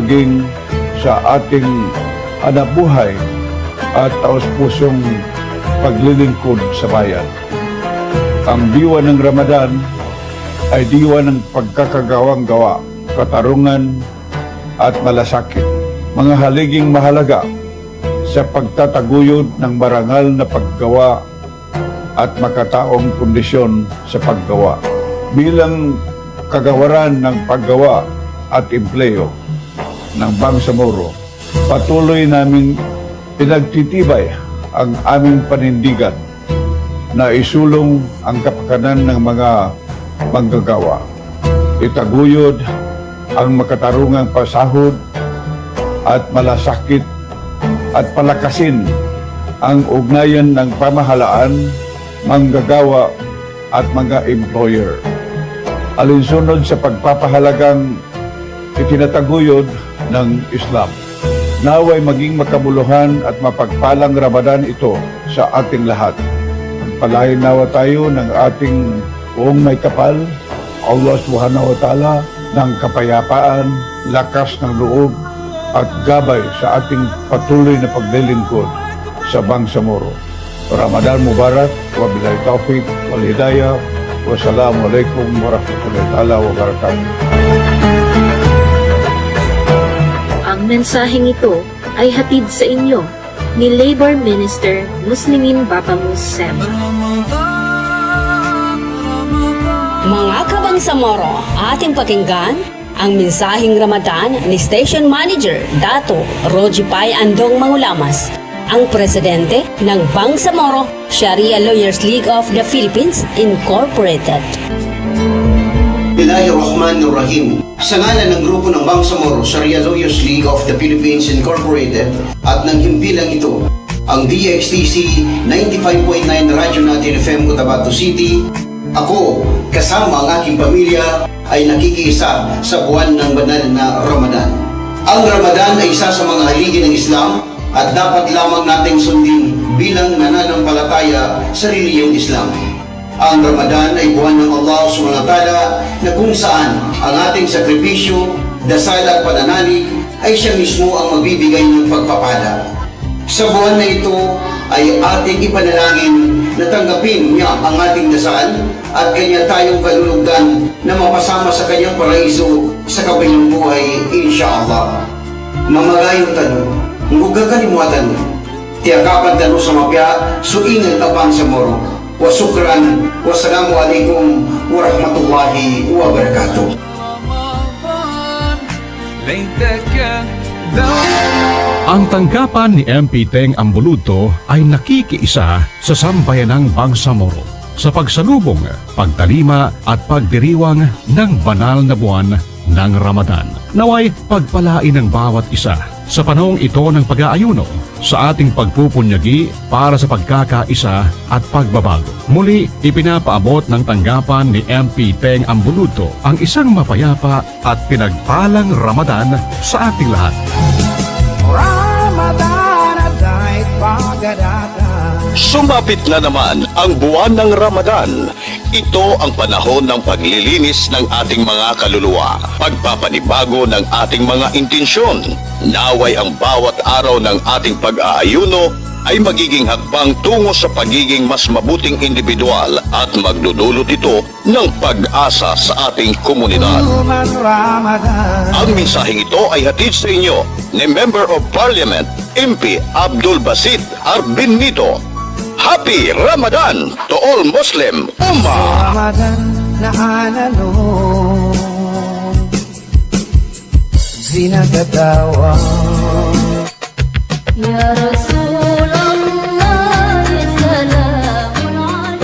pagiging sa ating hanapbuhay at taos-pusong paglilingkod sa bayan. Ang diwa ng Ramadan ay diwa ng pagkakagawang-gawa, katarungan at malasakit, mga haliging mahalaga sa pagtataguyod ng marangal na paggawa at makataong kondisyon sa paggawa. Bilang kagawaran ng paggawa at empleyo ng Bangsamoro, patuloy naming pinagtitibay ang aming panindigan na isulong ang kapakanan ng mga manggagawa. Itaguyod ang makatarungang pasahod at malasakit at palakasin ang ugnayan ng pamahalaan, manggagawa at mga employer. Alinsunod sa pagpapahalagang itinataguyod ng Islam. Naway maging makabuluhan at mapagpalang Ramadan ito sa ating lahat. Palain nawa tayo ng ating buong may kapal, Allah Subhanahu wa Ta'ala, ng kapayapaan, lakas ng loob at gabay sa ating patuloy na paglilingkod sa Bangsamoro. Ramadan Mubarak, wabillahi taufiq wal hidayah. Wassalamualaikum warahmatullahi ta'ala wabarakatuh. Ang mensaheng ito ay hatid sa inyo ni Labor Minister Muslimin Bapamus Sem. Mga kabangsamoro, ating pakinggan ang mensaheng Ramadan ni Station Manager Dato Roji Pai Andong Mangulamas, ang presidente ng Bangsamoro Sharia Lawyers League of the Philippines Incorporated. Bismillahirrahmanirrahim. Sa ngalan ng grupo ng Bangsamoro Sharia Lawyers League of the Philippines Incorporated at ng himpilang ito, ang DXTC 95.9 Radyo natin FM Cotabato City, ako kasama ang aking pamilya ay nakikiisa sa buwan ng banal na Ramadan. Ang Ramadan ay isa sa mga haligi ng Islam at dapat lamang nating sundin bilang nananampalataya sa reliyong Islam. Ang Ramadan ay buwan ng Allah Subhanahu wa Ta'ala na kung saan ang ating sakripisyo, dasal at pananalig ay siya mismo ang magbibigay ng pagpapala. Sa buwan na ito ay ating ipanalangin na tanggapin niya ang ating dasal at kanya tayong kalulugdan na mapasama sa kanyang paraiso sa kabilang buhay, insyaAllah. Mamagayong tanong, huwag kalimutan mo, tiyakapan tanong sa mapya, suingat na Bangsamoro. Wasukran, wassalamualaikum warahmatullahi wabarakatuh. Ang tanggapan ni MP Teng Ambuluto ay nakikiisa sa sambayanang Bangsamoro sa pagsalubong, pagtalima at pagdiriwang ng banal na buwan ng Ramadan. Naway pagpalain ng bawat isa sa panahong ito ng pag-aayuno sa ating pagpupunyagi para sa pagkakaisa at pagbabago. Muli, ipinapaabot ng tanggapan ni MP Teng Ambuluto ang isang mapayapa at pinagpalang Ramadan sa ating lahat. Sumapit na naman ang buwan ng Ramadan. Ito ang panahon ng paglilinis ng ating mga kaluluwa, pagpapanibago ng ating mga intensyon. Naway ang bawat araw ng ating pag-aayuno ay magiging hakbang tungo sa pagiging mas mabuting individual at magdudulot ito ng pag-asa sa ating komunidad. Ang mensaheng ito ay hatid sa inyo ni Member of Parliament MP Abdul Basit Arbinito. Happy Ramadan to all Muslim Ummah! Ramadan na analo zinagatawa Ya Rasulullah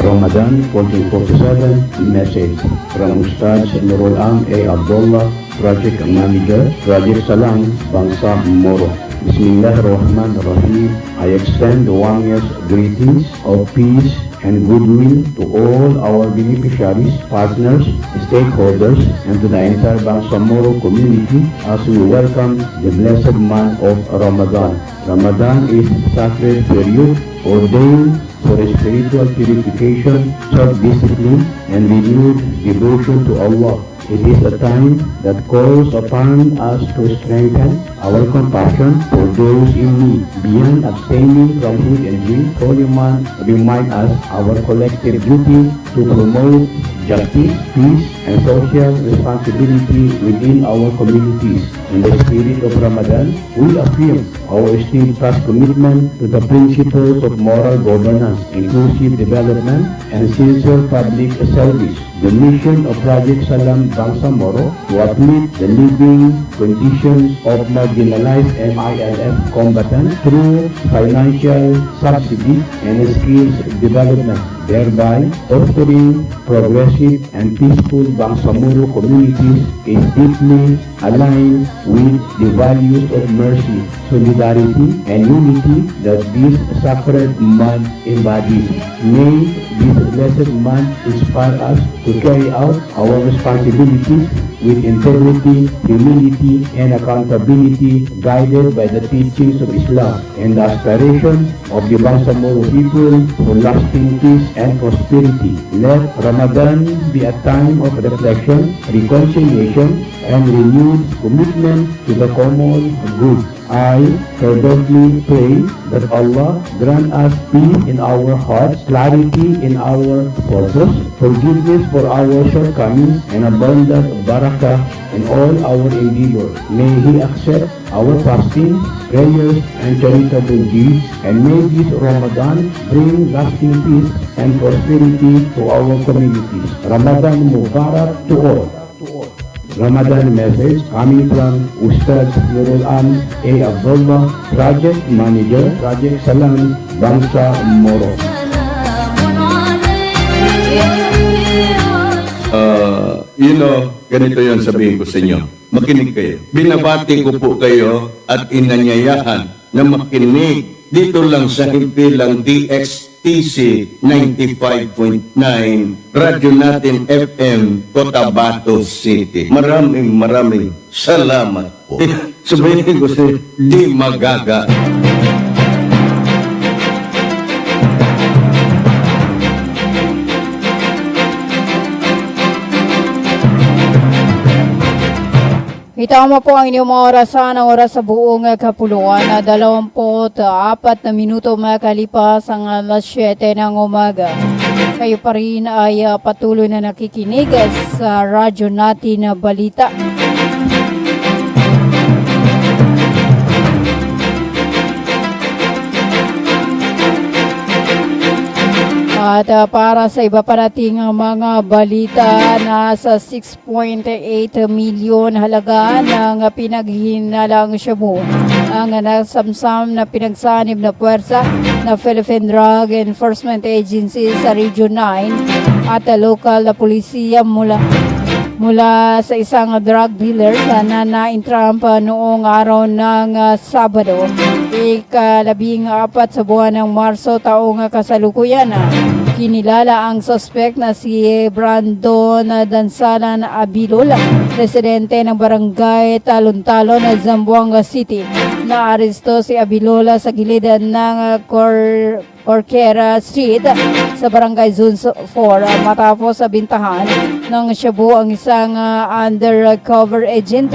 Ramadan 1447 message from Ustaz Nurul Am A. Abdullah, Project Manager, Project Salang, Bangsamoro. Bismillahirrahmanirrahim. I extend the warmest greetings of peace and goodwill to all our beneficiaries, partners, stakeholders, and to the entire Bangsamoro community as we welcome the blessed month of Ramadan. Ramadan is a sacred period ordained for spiritual purification, self-discipline, and renewed devotion to Allah. It is a time that calls upon us to strengthen our compassion for those in need. Beyond abstaining from food and drink, Holy Month remind us our collective duty to promote justice, peace, and social responsibility within our communities. In the spirit of Ramadan, we affirm our steadfast commitment to the principles of moral governance, inclusive development, and sincere public service. The mission of Project Salam Bangsamoro to uplift the living conditions of marginalized MILF combatants through financial subsidy and skills development, thereby fostering progressive and peaceful Bangsamoro communities is deeply aligned with the values of mercy, solidarity, and unity that this sacred month embodies. May this blessed month inspire us to carry out our responsibilities with integrity, humility, and accountability, guided by the teachings of Islam and the aspiration of the Bangsamoro people for lasting peace and prosperity. Let Ramadan be a time of reflection, reconciliation, and renewed commitment to the common good. I fervently pray that Allah grant us peace in our hearts, clarity in our purpose, forgiveness for our shortcomings, and abundant barakah in all our endeavors. May He accept our fasting, prayers, and charitable deeds, and may this Ramadan bring lasting peace and prosperity to our communities. Ramadan Mubarak to all. Ramadan message coming from Ustaz Nurul Am A. Abdullah, Project Manager, Project Salam, Bangsa Moro. Ganito yun sabihin ko sa inyo. Makinig kayo. Binabati ko po kayo at inanyayahan na makinig dito lang sa himpilang DXTC 95.9 Radyo Natin FM Cotabato City. Maraming salamat po. Sabihin ko sa di magaga. Itama po ang inyong mga orasan, ang oras sa buong kapuluan na 24 na minuto makalipas ang alas 7 ng umaga. Kayo pa rin ay patuloy na nakikinig sa radyo natin na balita. At para sa iba pa nating mga balita, nasa 6.8 milyon halaga ng pinaghinalang shabu ang nasamsam na pinagsanib na puwersa na Philippine Drug Enforcement Agency sa Region 9 at local na pulisya mula sa isang drug dealer na na-intramp noong araw ng Sabado, ika-14 sa buwan ng Marso taong kasalukuyan. Kinilala ang suspect na si Brandon Dansalan Abilol, residente ng barangay Talon-Talon, Zamboanga City. Naaresto si Abilola sa gilid ng Corquera Street sa barangay Zone 4 matapos bintahan ng shabu ang isang undercover agent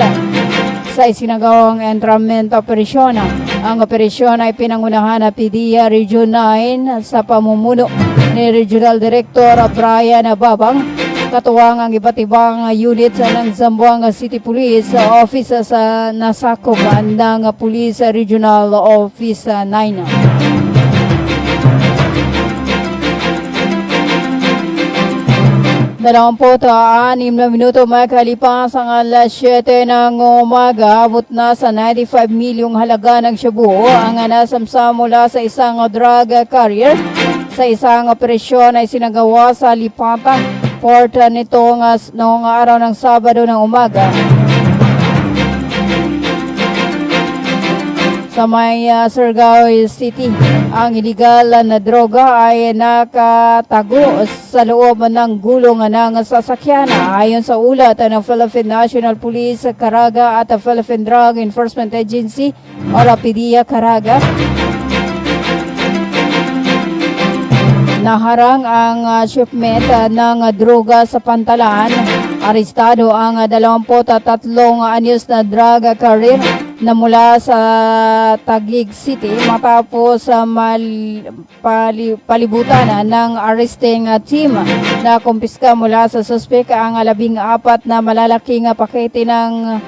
sa isinagawang entrapment operasyon. Ang operasyon ay pinangunahan ng PDEA Region 9 sa pamumuno ni Regional Director Brian Babang, katuwang ang iba't ibang unit ng Zamboanga City Police Office sa nasakop ng Police Regional Office 9. Dalawamput 6 na minuto makalipas ang alas 7 ng umaga, abot na sa 95 milyong halaga ng shabu ang nasamsam mula sa isang drug carrier sa isang operasyon ay sinagawa sa Lipatan Port nitong noong araw ng Sabado ng umaga. Sa may Surigao City, ang illegal na droga ay nakatago sa loob ng gulong ng sasakyan. Ayon sa ulat ng Philippine National Police Caraga at Philippine Drug Enforcement Agency o PDEA Caraga, Naharang ang shipment ng droga sa Pantalan. Arestado ang 23 anyos na drug carrier na mula sa Taguig City matapos palibutan ng arresting team na kumpiska mula sa suspek ang 14 na malalaking pakete ng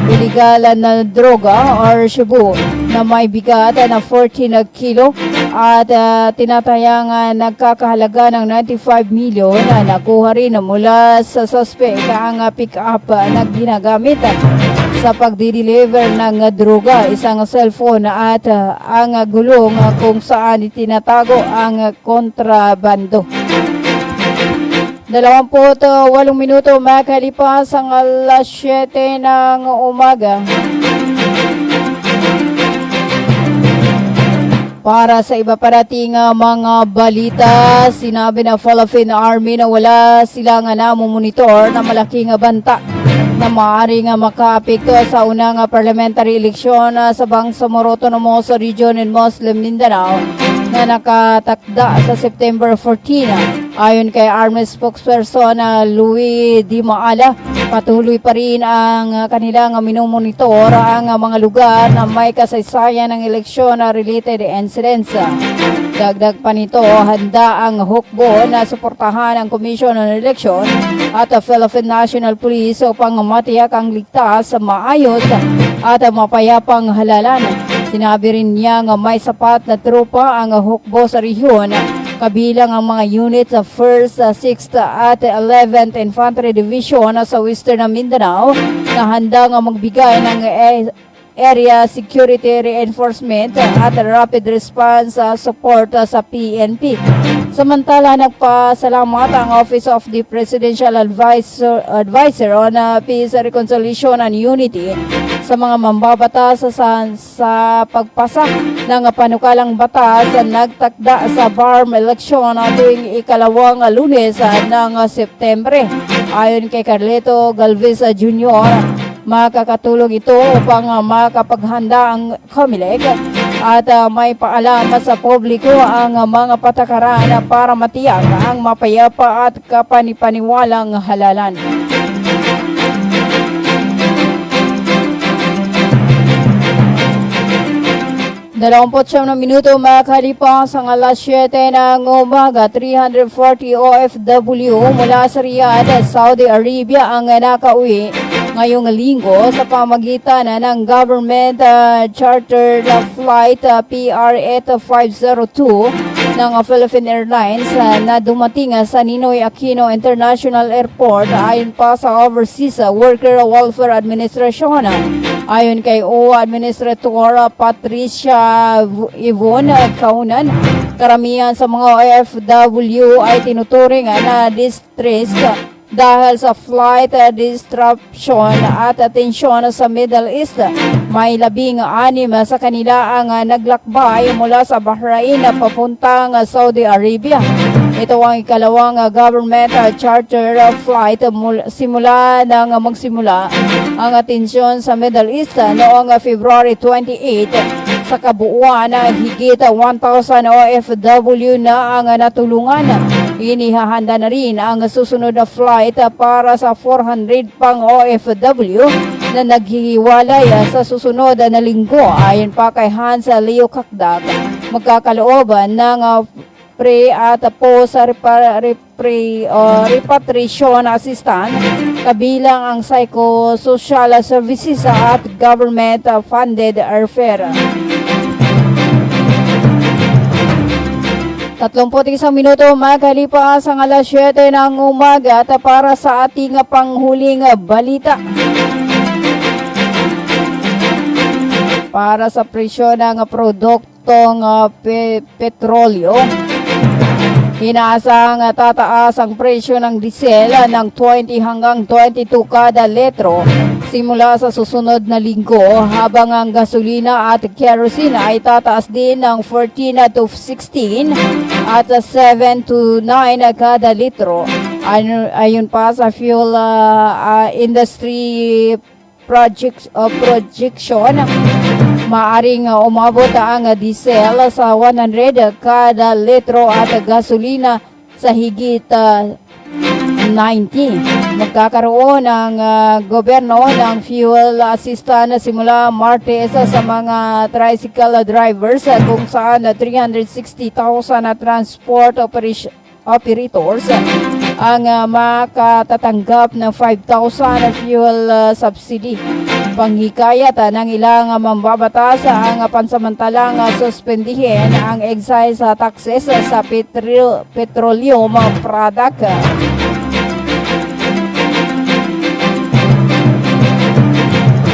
illegal na droga or shabu na may bigat na 14 kilo at tinatayang nagkakahalaga ng 95 milyon na nakuha rin mula sa suspect ang pick-up na ginagamit sa pagdi-deliver ng droga, isang cellphone at ang gulong kung saan itinatago ang kontrabando. 28 minuto makalipas ang alas 7 ng umaga. Para sa iba parating mga balita, sinabi ng Philippine Army na wala silang namumonitor na malaking banta na maaaring makaapekto sa unang parliamentary eleksyon sa Bangsamoro Autonomous Region in Muslim Mindanao na nakatakda sa September 14. Ayon kay Army spokesperson Louis Di Maala, patuloy pa rin ang kanilang minumonitor ang mga lugar na may kasaysayan ng eleksyon-related incidents. Dagdag pa nito, handa ang hukbo na suportahan ang Commission on Election at Philippine National Police upang matiyak ang ligtas, maayos at mapayapang halalan. Sinabi rin niya nga may sapat na tropa ang hukbo sa rehiyon, kabilang ang mga units sa 1st, 6th at 11th Infantry Division sa Western Mindanao na handang magbigay ng area security reinforcement at rapid response support sa PNP. Samantala, nagpasalamat ang Office of the Presidential Advisor on Peace, Reconciliation and Unity sa mga mambabatas sa pagpasa ng panukalang batas na nagtakda sa BARM election tuwing ikalawang Lunes ng Setyembre. Ayon kay Carleto Galvez Jr., makakatulong ito upang makapaghanda ang COMELEC at may paalam sa publiko ang mga patakaran para matiyak ang mapayapa at kapanipaniwalang halalan. Dalawamput siyam na minuto makalipas ang alas 7 ng umaga. 340 OFW mula sa Riyadh, Saudi Arabia ang nakauwi ngayong linggo sa pamagitan ng government chartered flight PR-8502 ng Philippine Airlines na dumating sa Ninoy Aquino International Airport ayon pa sa Overseas Worker Welfare Administration. Ayon kay OWA Administrator Patricia Yvonne Kaunan, karamihan sa mga OFW ay tinuturing na distressed dahil sa flight disruption at atensyon sa Middle East. May 16 sa kanila ang naglakbay mula sa Bahrain papuntang Saudi Arabia. Ito ang ikalawang government charter flight simula nang magsimula ang atensyon sa Middle East noong February 28. Sa kabuuan, higit 1,000 OFW na ang natulungan. Inihahanda na rin ang susunod na flight para sa 400 pang OFW na naghihiwalay sa susunod na linggo. Ayon pa kay Hans Leo Kakdak, magkakalooban ng pre at post repatriation assistant kabilang ang psychosocial services at government funded airfare. 31 minuto makalipas ang alas 7 ng umaga at para sa ating panghuling balita. Para sa presyo ng produktong petrolyo, inaasang tataas ang presyo ng diesel ng 20 hanggang 22 kada litro simula sa susunod na linggo, habang ang gasolina at kerosene ay tataas din ng 14 to 16 at 7 to 9 kada litro. Ayon pa sa Fuel Industry projection, maaring umabot ang diesel sa 100 kada litro at gasolina sa higit 90. Magkakaroon ng gobyerno ng fuel assistance simula Martes sa mga tricycle drivers kung saan 360,000 na transport operators ang makatatanggap ng 5,000 fuel subsidy. Panghikayat ng ilang mambabatas ang pansamantalang suspendihin ang excise taxes sa petroleum product.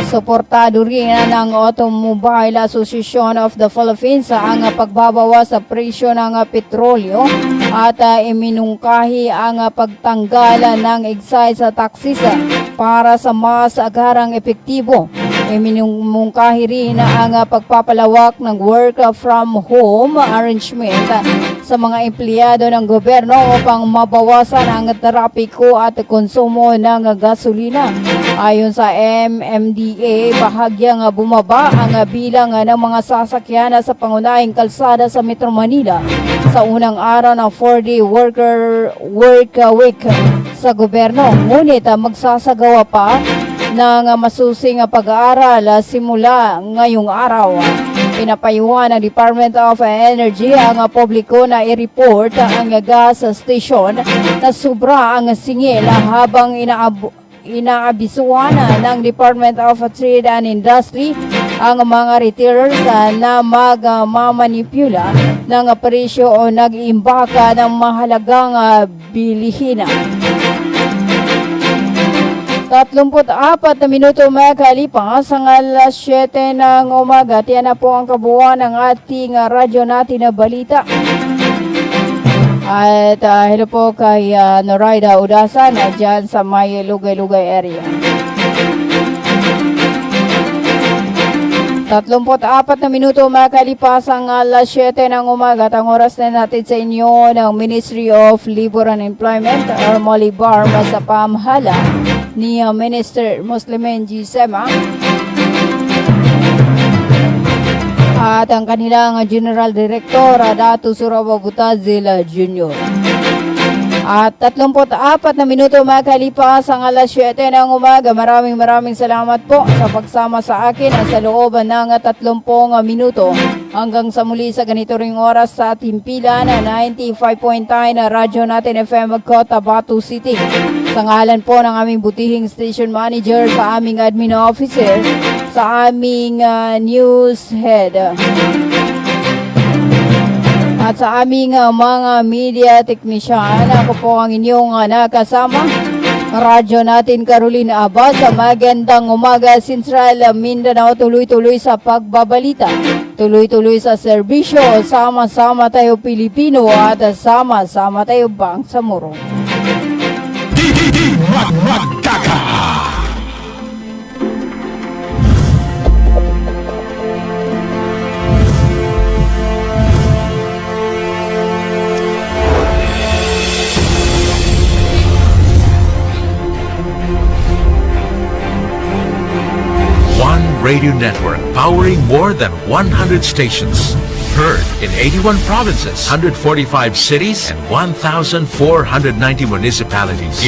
Suportado rin ng Automobile Association of the Philippines ang pagbabawas sa presyo ng petrolyo at iminungkahi ang pagtanggal ng excise taxes para sa mas agarang epektibo. Iminungkahi rin ang pagpapalawak ng work from home arrangement sa mga empleyado ng gobyerno upang mabawasan ang trapiko at konsumo ng gasolina. Ayon sa MMDA, bahagyang bumaba ang bilang ng mga sasakyan sa pangunahing kalsada sa Metro Manila sa unang araw ng 4-day work week sa gobyerno. Ngunit magsasagawa pa ng masusing pag-aaral simula ngayong araw. Pinapayuhan ng Department of Energy ang publiko na i-report ang gas station na sobra ang singil habang inaabisuhan ng Department of Trade and Industry ang mga retailers na magmamanipula ng presyo o nag-imbaka ng mahalagang bilihin. 34 na minuto makalipas ang alas 7 ng umaga. Tiyan na po ang kabuuan ng ating radyo natin na balita. At hello po kay Noraida Udasan dyan sa may Lugay-Lugay area. 34 na minuto makalipas ang alas 7 ng umaga. At ang oras na natin sa inyo ng Ministry of Labor and Employment or Molibar sa pamahala ni Minister Muslimin G. Sema at ang kanilang General Director Dato Suraba Butazil Jr. At 34 na minuto makalipas ang alas 7 ng umaga. Maraming salamat po sa pagsama sa akin sa loob ng 30 minuto. Hanggang sa muli sa ganito ring oras sa ating pila na 95.9 na radyo natin FM Cotabato City. Sa ngalan po ng aming butihing station manager, sa aming admin officer, sa aming news head, at sa aming mga media technician, ako po ang inyong nakasama, radyo natin Caroline Abbas. Magandang umaga Central Mindanao, tuloy-tuloy sa pagbabalita, tuloy-tuloy sa serbisyo, sama-sama tayo Pilipino at sama-sama tayo Bangsamoro. One radio network powering more than 100 stations. Heard in 81 provinces, 145 cities, and 1,490 municipalities.